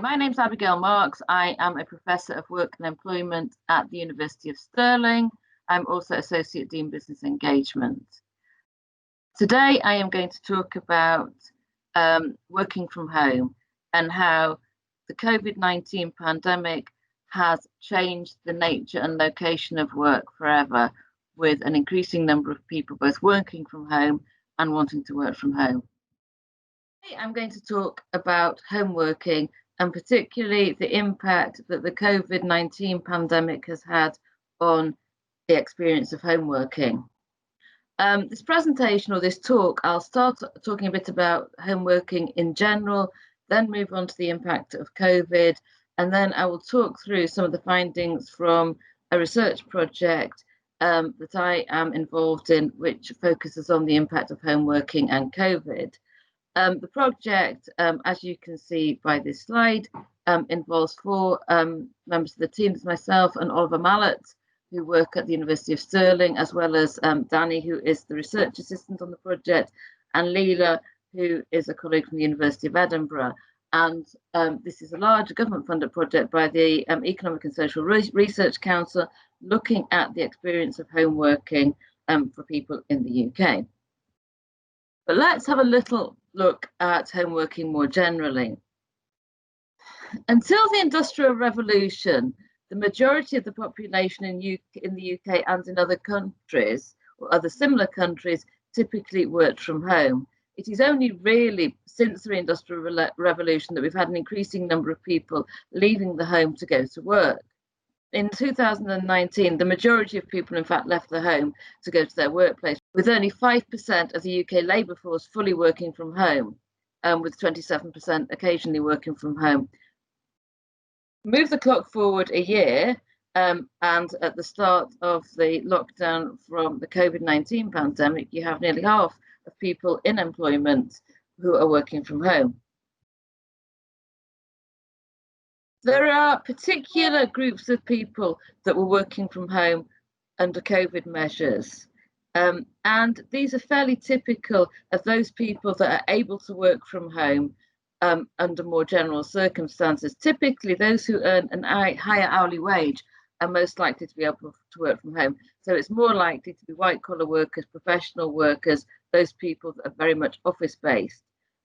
my name's Abigail Marks. I am a Professor of Work and Employment at the University of Stirling. I'm also Associate Dean Business Engagement. Today I am going to talk about working from home and how the COVID-19 pandemic has changed the nature and location of work forever, with an increasing number of people both working from home and wanting to work from home. Today I'm going to talk about home working and particularly the impact that the COVID-19 pandemic has had on the experience of home working. This presentation or this talk, I'll start talking a bit about home working in general, then move on to the impact of COVID, and then I will talk through some of the findings from a research project that I am involved in, which focuses on the impact of home working and COVID. The project, as you can see by this slide, involves four members of the team, myself and Oliver Mallett, who work at the University of Stirling, as well as Danny, who is the research assistant on the project, and Leila, who is a colleague from the University of Edinburgh. And this is a large government-funded project by the Economic and Social Research Council, looking at the experience of home working for people in the UK. But let's have a little look at home working more generally. Until the Industrial Revolution, the majority of the population in the UK and in other countries, or other similar countries, typically worked from home. It is only really since the Industrial Revolution that we've had an increasing number of people leaving the home to go to work. In 2019, the majority of people, in fact, left the home to go to their workplace, with only 5% of the UK labour force fully working from home, with 27% occasionally working from home. Move the clock forward a year, and at the start of the lockdown from the COVID-19 pandemic, you have nearly half of people in employment who are working from home. There are particular groups of people that were working from home under COVID measures. And these are fairly typical of those people that are able to work from home under more general circumstances. Typically, those who earn a higher hourly wage are most likely to be able to work from home. So it's more likely to be white-collar workers, professional workers, those people that are very much office-based.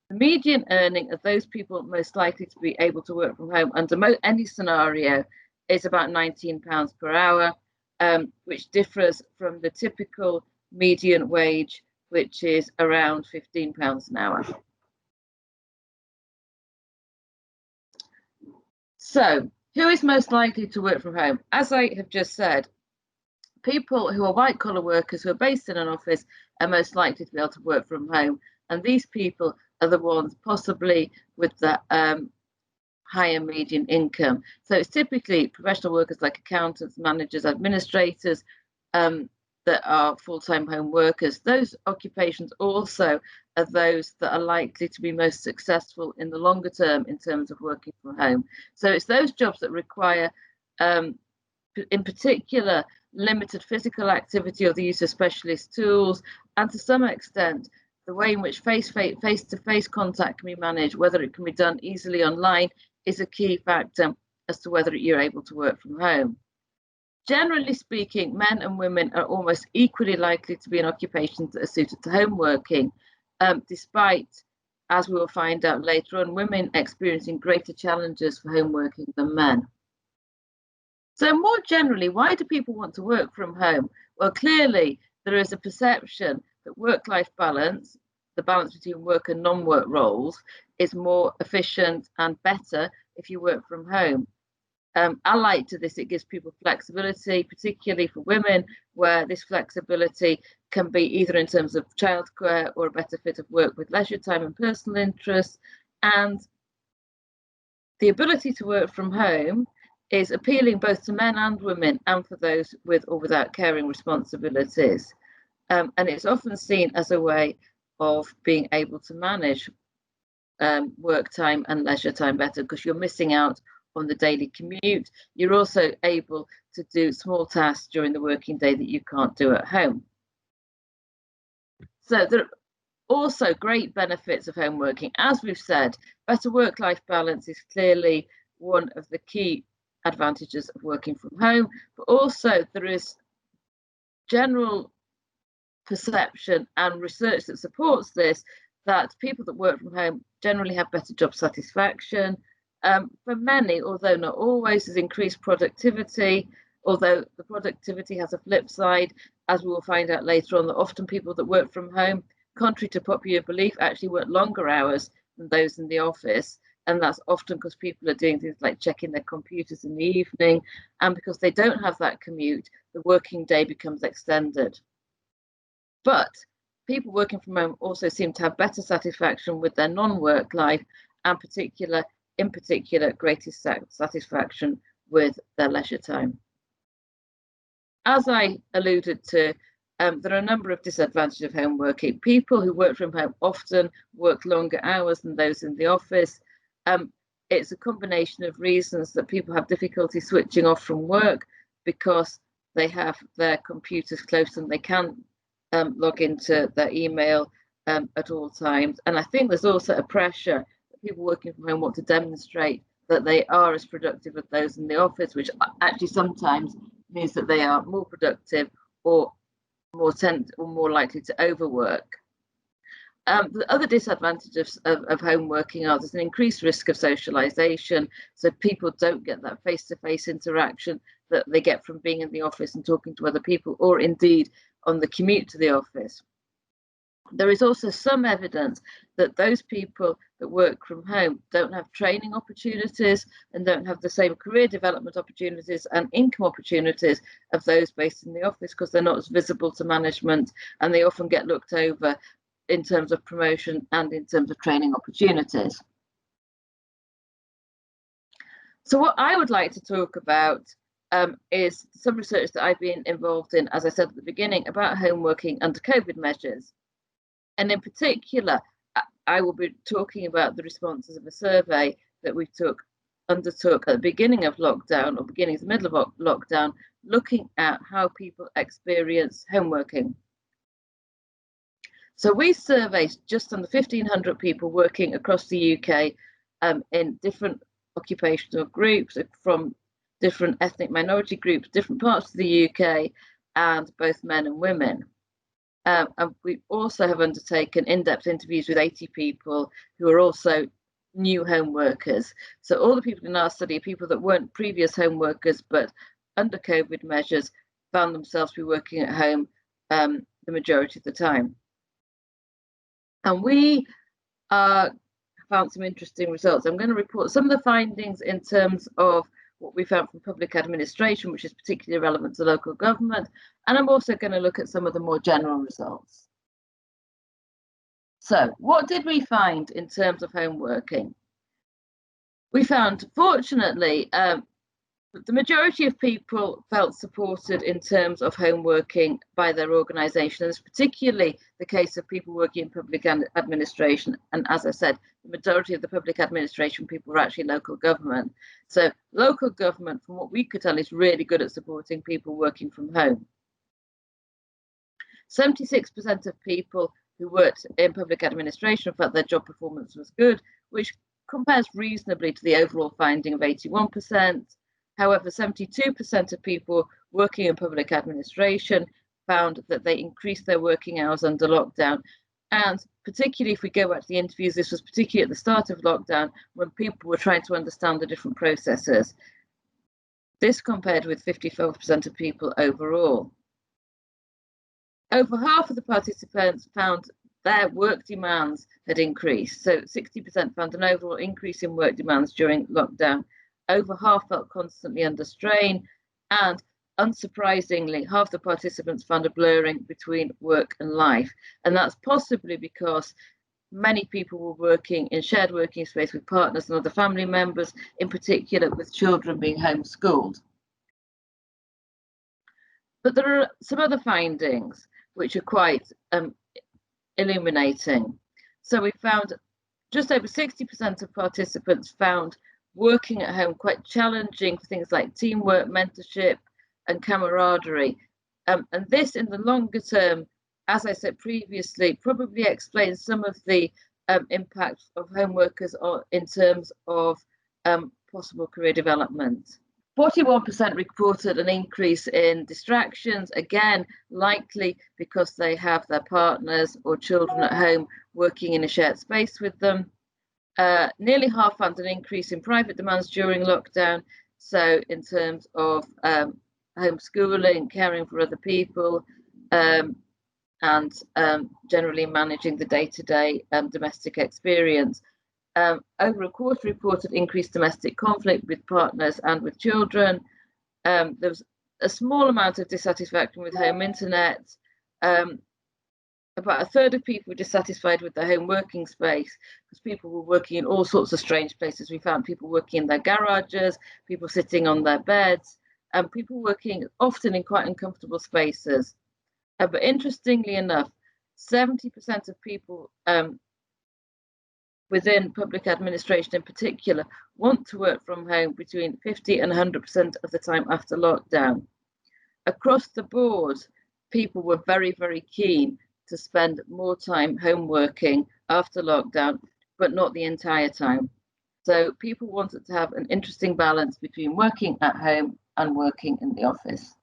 The median earning of those people most likely to be able to work from home under any scenario is about £19 per hour, which differs from the typical median wage, which is around £15 an hour. So, who is most likely to work from home? As I have just said, people who are white-collar workers who are based in an office are most likely to be able to work from home, and these people are the ones possibly with the higher median income. So it's typically professional workers like accountants, managers, administrators that are full-time home workers. Those occupations also are those that are likely to be most successful in the longer term in terms of working from home. So it's those jobs that require, in particular, limited physical activity or the use of specialist tools, and to some extent, the way in which face-to-face contact can be managed, whether it can be done easily online, is a key factor as to whether you're able to work from home. Generally speaking, men and women are almost equally likely to be in occupations that are suited to home working, despite, as we will find out later on, women experiencing greater challenges for home working than men. So more generally, why do people want to work from home? Well, clearly there is a perception that work-life balance, the balance between work and non-work roles, is more efficient and better if you work from home. Allied to this, it gives people flexibility, particularly for women, where this flexibility can be either in terms of childcare or a better fit of work with leisure time and personal interests. And the ability to work from home is appealing both to men and women, and for those with or without caring responsibilities. And it's often seen as a way of being able to manage work time and leisure time better, because you're missing out on the daily commute. You're also able to do small tasks during the working day that you can't do at home. So Also, great benefits of home working. As we've said, better work-life balance is clearly one of the key advantages of working from home, but also there is general perception and research that supports this, that people that work from home generally have better job satisfaction. For many, although not always, there's increased productivity, although the productivity has a flip side, as we will find out later on, that often people that work from home, contrary to popular belief, actually work longer hours than those in the office. And that's often because people are doing things like checking their computers in the evening. And because they don't have that commute, the working day becomes extended. But people working from home also seem to have better satisfaction with their non-work life, and in particular, greatest satisfaction with their leisure time. As I alluded to, there are a number of disadvantages of home working. People who work from home often work longer hours than those in the office. It's a combination of reasons that people have difficulty switching off from work because they have their computers close and they can't log into their email at all times. And I think there's also a pressure that people working from home want to demonstrate that they are as productive as those in the office, which actually sometimes means that they are more productive or more likely to overwork. The other disadvantages of home working are there's an increased risk of socialization, so people don't get that face-to-face interaction that they get from being in the office and talking to other people, or indeed on the commute to the office. There is also some evidence that those people that work from home don't have training opportunities and don't have the same career development opportunities and income opportunities of those based in the office because they're not as visible to management, and they often get looked over in terms of promotion and in terms of training opportunities. So what I would like to talk about is some research that I've been involved in, as I said at the beginning, about home working under COVID measures. And in particular, I will be talking about the responses of a survey that we undertook at the beginning of lockdown, or beginning to the middle of lockdown, looking at how people experience home working. So we surveyed just under 1,500 people working across the UK in different occupational groups, from different ethnic minority groups, different parts of the UK, and both men and women. And we also have undertaken in-depth interviews with 80 people who are also new home workers. So all the people in our study are people that weren't previous home workers, but under COVID measures found themselves to be working at home the majority of the time. And we found some interesting results. I'm going to report some of the findings in terms of what we found from public administration, which is particularly relevant to local government. And I'm also going to look at some of the more general results. So what did we find in terms of home working? We found, fortunately, the majority of people felt supported in terms of home working by their organisation. It's particularly the case of people working in public administration. And as I said, the majority of the public administration people are actually local government. So local government, from what we could tell, is really good at supporting people working from home. 76% of people who worked in public administration felt their job performance was good, which compares reasonably to the overall finding of 81%. However, 72% of people working in public administration found that they increased their working hours under lockdown. And particularly if we go back to the interviews, this was particularly at the start of lockdown when people were trying to understand the different processes. This compared with 54% of people overall. Over half of the participants found their work demands had increased. So 60% found an overall increase in work demands during lockdown. Over half felt constantly under strain, and unsurprisingly, half the participants found a blurring between work and life. And that's possibly because many people were working in shared working space with partners and other family members, in particular with children being homeschooled. But there are some other findings which are quite illuminating. So we found just over 60% of participants found working at home quite challenging for things like teamwork, mentorship, and camaraderie. And this, in the longer term, as I said previously, probably explains some of the impact of home workers in terms of possible career development. 41% reported an increase in distractions, again, likely because they have their partners or children at home working in a shared space with them. Nearly half found an increase in private demands during lockdown. So in terms of homeschooling, caring for other people, and generally managing the day-to-day domestic experience. Over a quarter reported increased domestic conflict with partners and with children. There was a small amount of dissatisfaction with home internet. About a third of people were dissatisfied with their home working space because people were working in all sorts of strange places. We found people working in their garages, people sitting on their beds, and people working often in quite uncomfortable spaces. But interestingly enough, 70% of people within public administration in particular want to work from home between 50 and 100% of the time after lockdown. Across the board, people were very, very keen to spend more time home working after lockdown, but not the entire time. So people wanted to have an interesting balance between working at home and working in the office.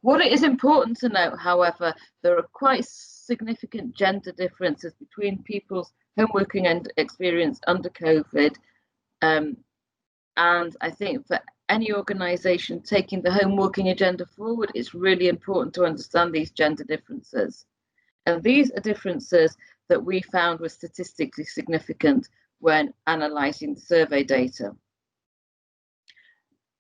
What it is important to note, however, there are quite significant gender differences between people's home working and experience under COVID. And I think for any organisation taking the home working agenda forward, it's really important to understand these gender differences. And these are differences that we found were statistically significant when analysing the survey data.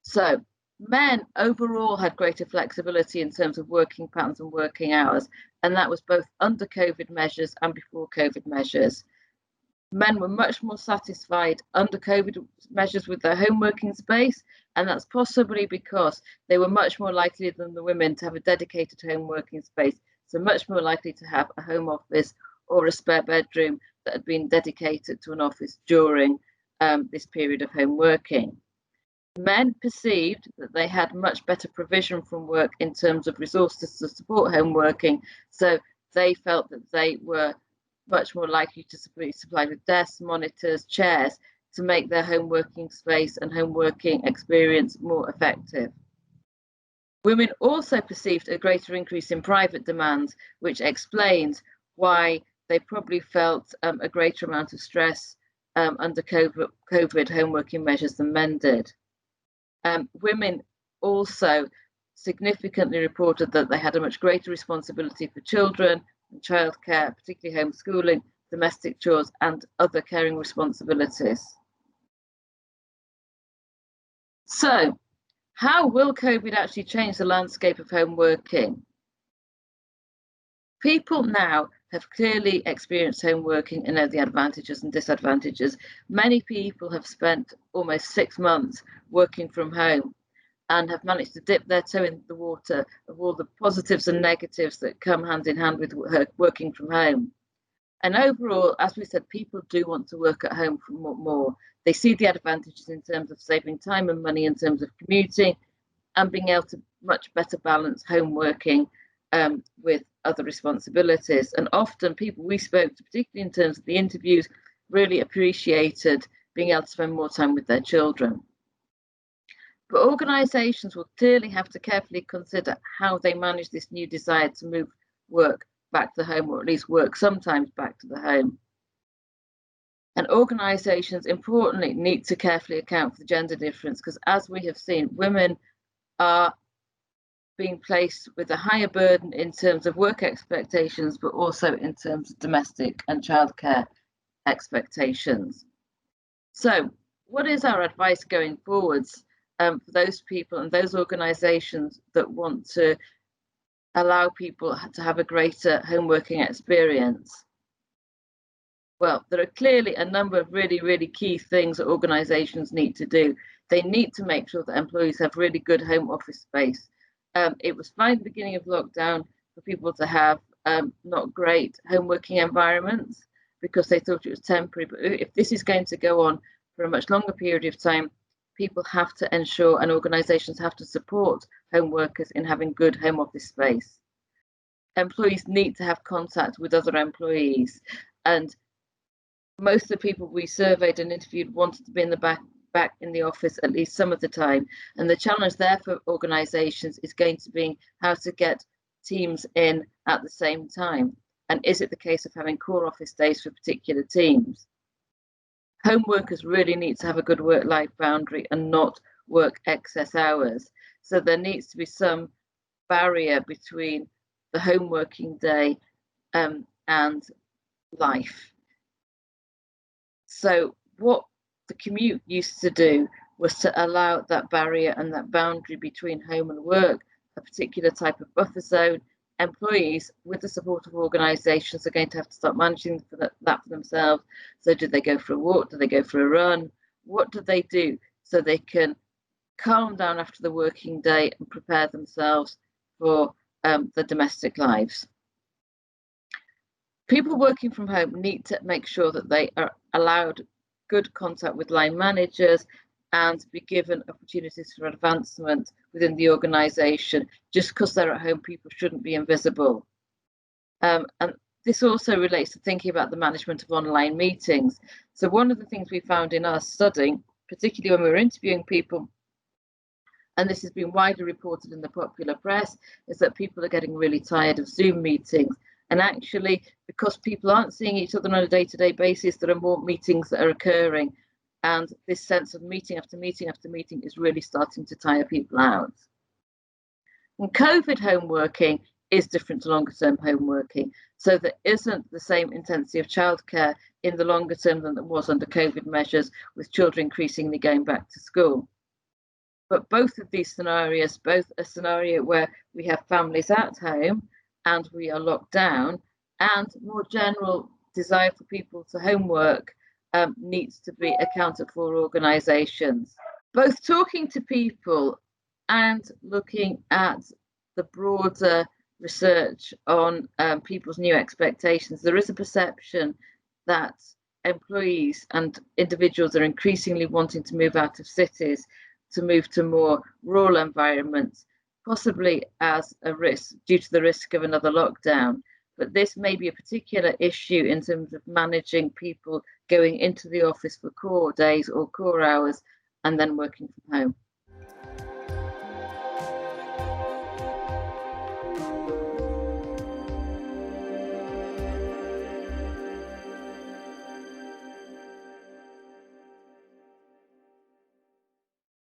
So men overall had greater flexibility in terms of working patterns and working hours, and that was both under COVID measures and before COVID measures. Men were much more satisfied under COVID measures with their home working space, and that's possibly because they were much more likely than the women to have a dedicated home working space, so much more likely to have a home office or a spare bedroom that had been dedicated to an office during this period of home working. Men perceived that they had much better provision from work in terms of resources to support home working, so they felt that they were much more likely to be supplied with desks, monitors, chairs to make their home working space and home working experience more effective. Women also perceived a greater increase in private demands, which explains why they probably felt a greater amount of stress under COVID home working measures than men did. Women also significantly reported that they had a much greater responsibility for children and childcare, particularly homeschooling, domestic chores, and other caring responsibilities. So, how will COVID actually change the landscape of home working? People now have clearly experienced home working and know the advantages and disadvantages. Many people have spent almost 6 months working from home and have managed to dip their toe in the water of all the positives and negatives that come hand in hand with working from home. And overall, as we said, people do want to work at home for more. They see the advantages in terms of saving time and money in terms of commuting and being able to much better balance home working with other responsibilities. And often people we spoke to, particularly in terms of the interviews, really appreciated being able to spend more time with their children. But organisations will clearly have to carefully consider how they manage this new desire to move work back to the home, or at least work sometimes back to the home. And organisations, importantly, need to carefully account for the gender difference, because as we have seen, women are being placed with a higher burden in terms of work expectations, but also in terms of domestic and childcare expectations. So what is our advice going forwards for those people and those organisations that want to allow people to have a greater home working experience? Well, there are clearly a number of really, really key things that organisations need to do. They need to make sure that employees have really good home office space. It was fine at the beginning of lockdown for people to have not great home working environments because they thought it was temporary. But if this is going to go on for a much longer period of time, people have to ensure, and organisations have to support home workers in having good home office space. employees need to have contact with other employees, and most of the people we surveyed and interviewed wanted to be in the back in the office at least some of the time. And the challenge there for organisations is going to be how to get teams in at the same time. And is it the case of having core office days for particular teams? Home workers really need to have a good work-life boundary and not work excess hours. So there needs to be some barrier between the home working day and life. So what the commute used to do was to allow that barrier and that boundary between home and work, a particular type of buffer zone. Employees, with the support of organisations, are going to have to start managing that for themselves. So do they go for a walk? Do they go for a run? What do they do so they can calm down after the working day and prepare themselves for the domestic lives? People working from home need to make sure that they are allowed good contact with line managers and be given opportunities for advancement within the organisation. Just because they're at home, people shouldn't be invisible. And this also relates to thinking about the management of online meetings. So one of the things we found in our study, particularly when we were interviewing people, and this has been widely reported in the popular press, is that people are getting really tired of Zoom meetings. And actually, because people aren't seeing each other on a day-to-day basis, there are more meetings that are occurring. And this sense of meeting after meeting after meeting is really starting to tire people out. And COVID home working is different to longer term home working. So there isn't the same intensity of childcare in the longer term than there was under COVID measures, with children increasingly going back to school. But both of these scenarios, both a scenario where we have families at home and we are locked down, and more general desire for people to homework, needs to be accounted for organisations. Both talking to people and looking at the broader research on people's new expectations, there is a perception that employees and individuals are increasingly wanting to move out of cities, to move to more rural environments, possibly as a risk due to the risk of another lockdown. But this may be a particular issue in terms of managing people going into the office for core days or core hours and then working from home.